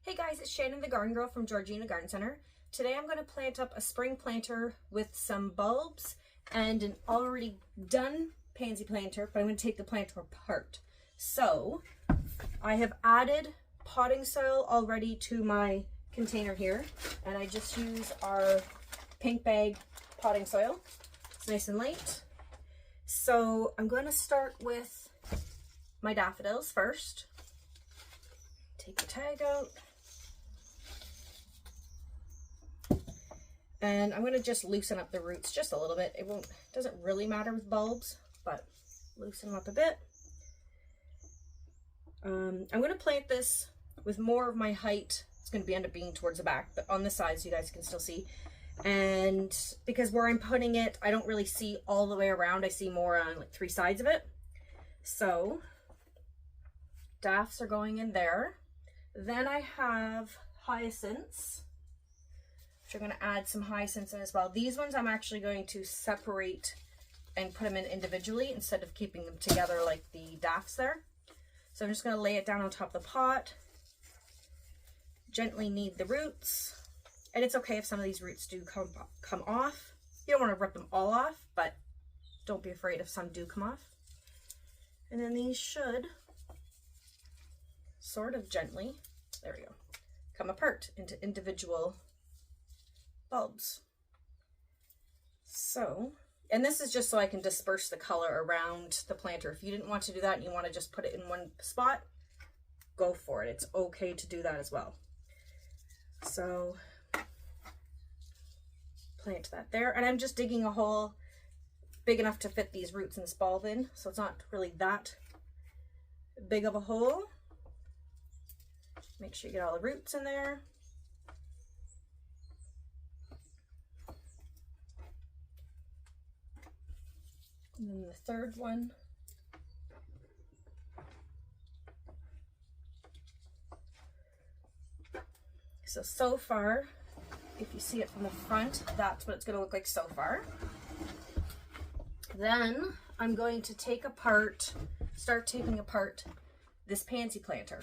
Hey guys, it's Shannon the Garden Girl from Georgina Garden Center. Today I'm going to plant up a spring planter with some bulbs and an already done pansy planter, but I'm going to take the planter apart. So I have added potting soil already to my container here, and I just use our pink bag potting soil. It's nice and light. So I'm going to start with my daffodils first. Take the tag out. And I'm going to just loosen up the roots just a little bit. It doesn't really matter with bulbs, but loosen them up a bit. I'm going to plant this with more of my height. It's going to end up being towards the back, but on the sides you guys can still see. And because where I'm putting it, I don't really see all the way around. I see more on like 3 sides of it. So daffs are going in there. Then I have hyacinths. I'm going to add some hyacinths in as well. These ones I'm actually going to separate and put them in individually instead of keeping them together like the daffs there. So I'm just going to lay it down on top of the pot. Gently knead the roots. And it's okay if some of these roots do come off. You don't want to rip them all off, but don't be afraid if some do come off. And then these should sort of gently, there we go, come apart into individual bulbs. So, and this is just so I can disperse the color around the planter. If you didn't want to do that and you want to just put it in one spot, go for it. It's okay to do that as well. So plant that there, and I'm just digging a hole big enough to fit these roots in this bulb in, so it's not really that big of a hole. Make sure you get all the roots in there. And then the third one. So far, if you see it from the front, that's what it's going to look like so far. Then I'm going to start taking apart this pansy planter.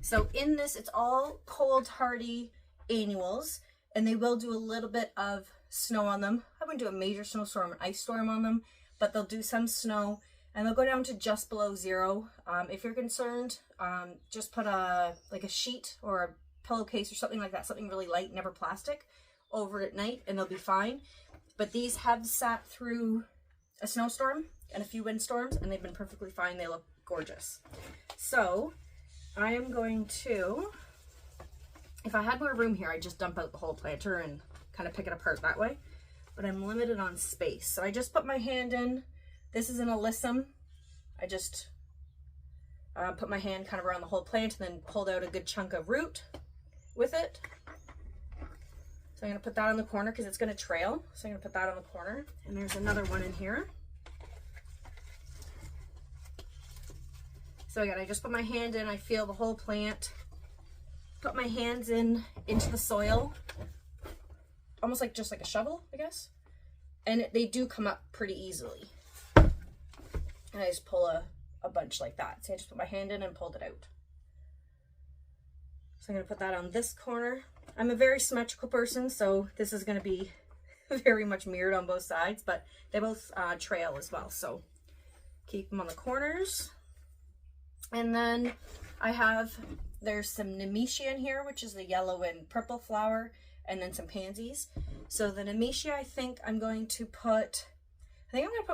So in this, it's all cold hardy annuals, and they will do a little bit of snow on them. I wouldn't do a major snowstorm, an ice storm on them, but they'll do some snow, and they'll go down to just below 0. If you're concerned, just put a sheet or a pillowcase or something like that, something really light, never plastic, over at night, and they'll be fine. But these have sat through a snowstorm and a few windstorms, and they've been perfectly fine. They look gorgeous. So I am going to, if I had more room here, I'd just dump out the whole planter and kind of pick it apart that way, but I'm limited on space. So I just put my hand in. This is an alyssum. I just put my hand kind of around the whole plant and then pulled out a good chunk of root with it. So I'm going to put that on the corner because it's going to trail. So I'm going to put that on the corner. And there's another one in here. So again, I just put my hand in, I feel the whole plant, put my hands into the soil, almost like just like a shovel, I guess. And they do come up pretty easily. And I just pull a bunch like that. So I just put my hand in and pulled it out. So I'm going to put that on this corner. I'm a very symmetrical person, so this is going to be very much mirrored on both sides, but they both trail as well. So keep them on the corners. And then there's some nemesia in here, which is the yellow and purple flower, and then some pansies. So the nemesia, I think I'm going to put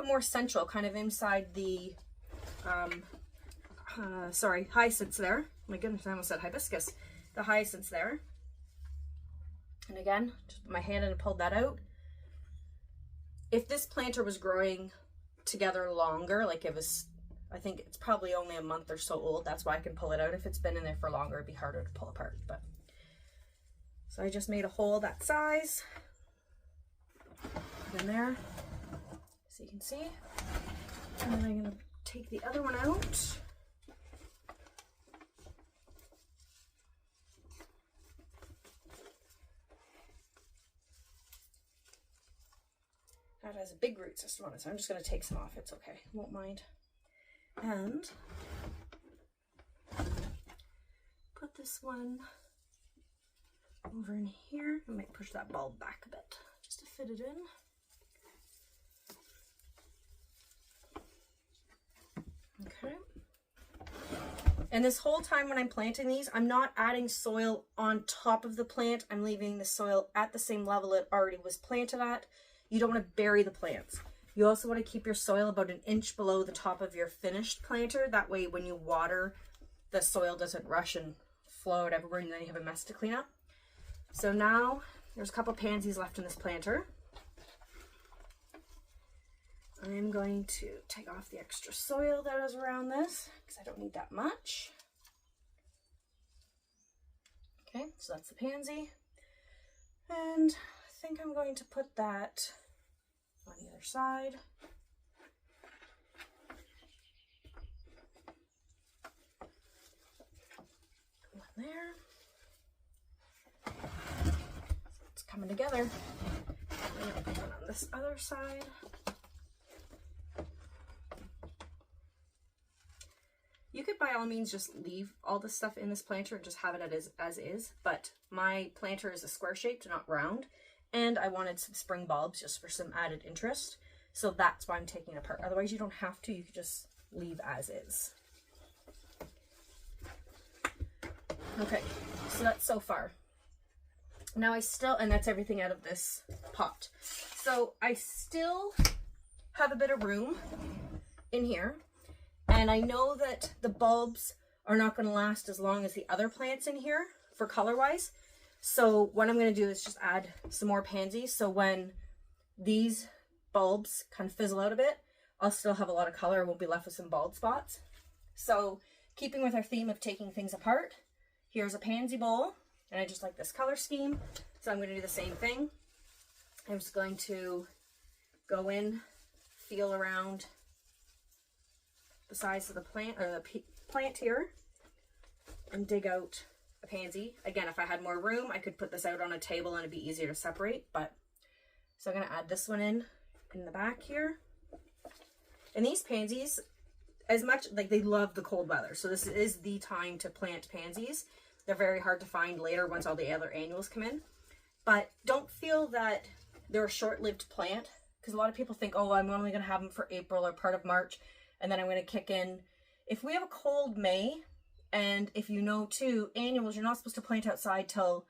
more central, kind of inside the, hyacinths there. My goodness, I almost said hibiscus. The hyacinths there. And again, just put my hand in and pulled that out. If this planter was growing together longer, like it was, I think it's probably only a month or so old. That's why I can pull it out. If it's been in there for longer, it'd be harder to pull apart. But so I just made a hole that size. Put in there, so you can see. And then I'm gonna take the other one out. That has a big root system on it, so I'm just gonna take some off. It's okay, won't mind. And this one over in here. I might push that bulb back a bit just to fit it in. Okay. And this whole time when I'm planting these, I'm not adding soil on top of the plant. I'm leaving the soil at the same level it already was planted at. You don't want to bury the plants. You also want to keep your soil about an inch below the top of your finished planter. That way when you water, the soil doesn't rush and flow out everywhere and then you have a mess to clean up. So now there's a couple pansies left in this planter. I'm going to take off the extra soil that is around this because I don't need that much. Okay, so that's the pansy. And I think I'm going to put that on the other side. One there. So it's coming together. I'm going to put one on this other side. You could by all means just leave all this stuff in this planter and just have it as is, but my planter is a square shaped, not round, and I wanted some spring bulbs just for some added interest. So that's why I'm taking it apart. Otherwise you don't have to, you could just leave as is. Okay, so that's so far. Now I still, and that's everything out of this pot. So I still have a bit of room in here. And I know that the bulbs are not going to last as long as the other plants in here for color-wise. So what I'm going to do is just add some more pansies. So when these bulbs kind of fizzle out a bit, I'll still have a lot of color. I won't be left with some bald spots. So keeping with our theme of taking things apart, here's a pansy bowl. And I just like this color scheme. So I'm going to do the same thing. I'm just going to go in, feel around the size of the plant or the plant here and dig out a pansy. Again, if I had more room, I could put this out on a table and it'd be easier to separate, but so I'm going to add this one in the back here. And these pansies, as much like they love the cold weather, so this is the time to plant pansies. They're very hard to find later once all the other annuals come in, but don't feel that they're a short-lived plant, because a lot of people think, oh, I'm only going to have them for April or part of March, and then I'm going to kick in. If we have a cold May, and if you know too, annuals, you're not supposed to plant outside till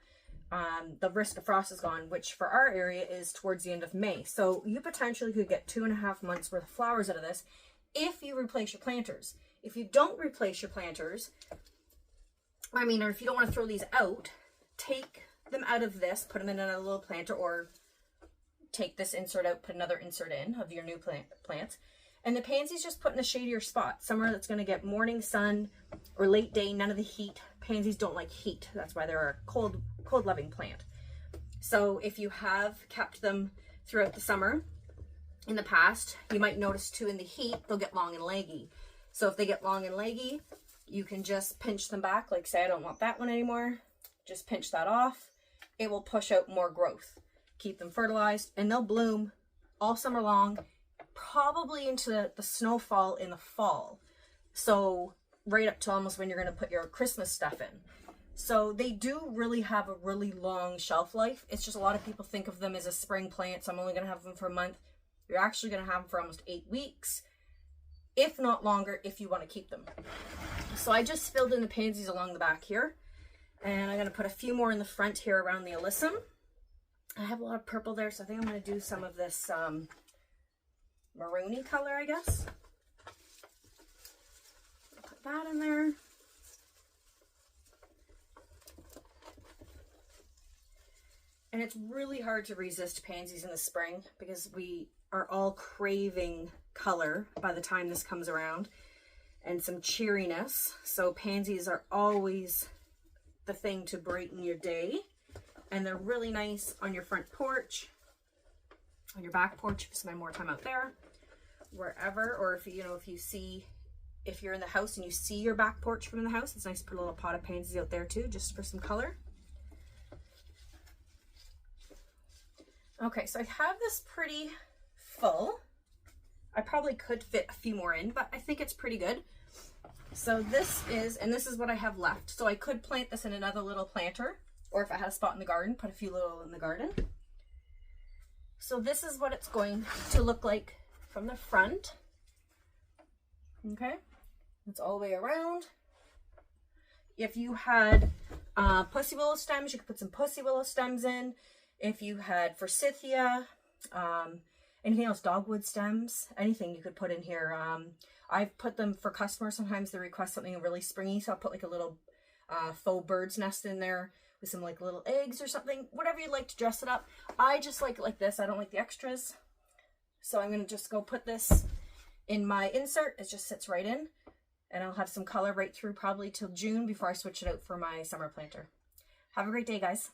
the risk of frost is gone, which for our area is towards the end of May. So you potentially could get 2.5 months worth of flowers out of this if you replace your planters. If you don't replace your planters, or if you don't want to throw these out, take them out of this, put them in another little planter, or take this insert out, put another insert in of your new plants. And the pansies just put in a shadier spot, somewhere that's going to get morning sun or late day, none of the heat. Pansies don't like heat. That's why they're a cold loving plant. So if you have kept them throughout the summer in the past, you might notice too in the heat, they'll get long and leggy. So if they get long and leggy, you can just pinch them back. Like say, I don't want that one anymore. Just pinch that off. It will push out more growth. Keep them fertilized and they'll bloom all summer long, probably into the snowfall in the fall. So right up to almost when you're going to put your Christmas stuff in. So they do really have a really long shelf life. It's just a lot of people think of them as a spring plant, so I'm only going to have them for a month. You're actually going to have them for almost 8 weeks, if not longer, if you want to keep them. So I just filled in the pansies along the back here, and I'm going to put a few more in the front here around the alyssum. I have a lot of purple there, so I think I'm going to do some of this maroony color, I guess. Put that in there. And it's really hard to resist pansies in the spring because we are all craving color by the time this comes around and some cheeriness. So pansies are always the thing to brighten your day. And they're really nice on your front porch, on your back porch if you spend more time out there, wherever. Or if if you're in the house and you see your back porch from the house, it's nice to put a little pot of pansies out there too, just for some color. Okay, so I have this pretty full. I probably could fit a few more in, but I think it's pretty good. So this is what I have left. So I could plant this in another little planter, or if I had a spot in the garden, put a few little in the garden. So this is what it's going to look like from the front. Okay, it's all the way around. If you had pussy willow stems, you could put some pussy willow stems in. If you had forsythia, anything else, dogwood stems, anything you could put in here. I've put them for customers. Sometimes they request something really springy, so I'll put like a little faux bird's nest in there with some like little eggs or something, whatever you'd like to dress it up. I just like it like this. I don't like the extras. So I'm going to just go put this in my insert. It just sits right in, and I'll have some color right through probably till June before I switch it out for my summer planter. Have a great day, guys.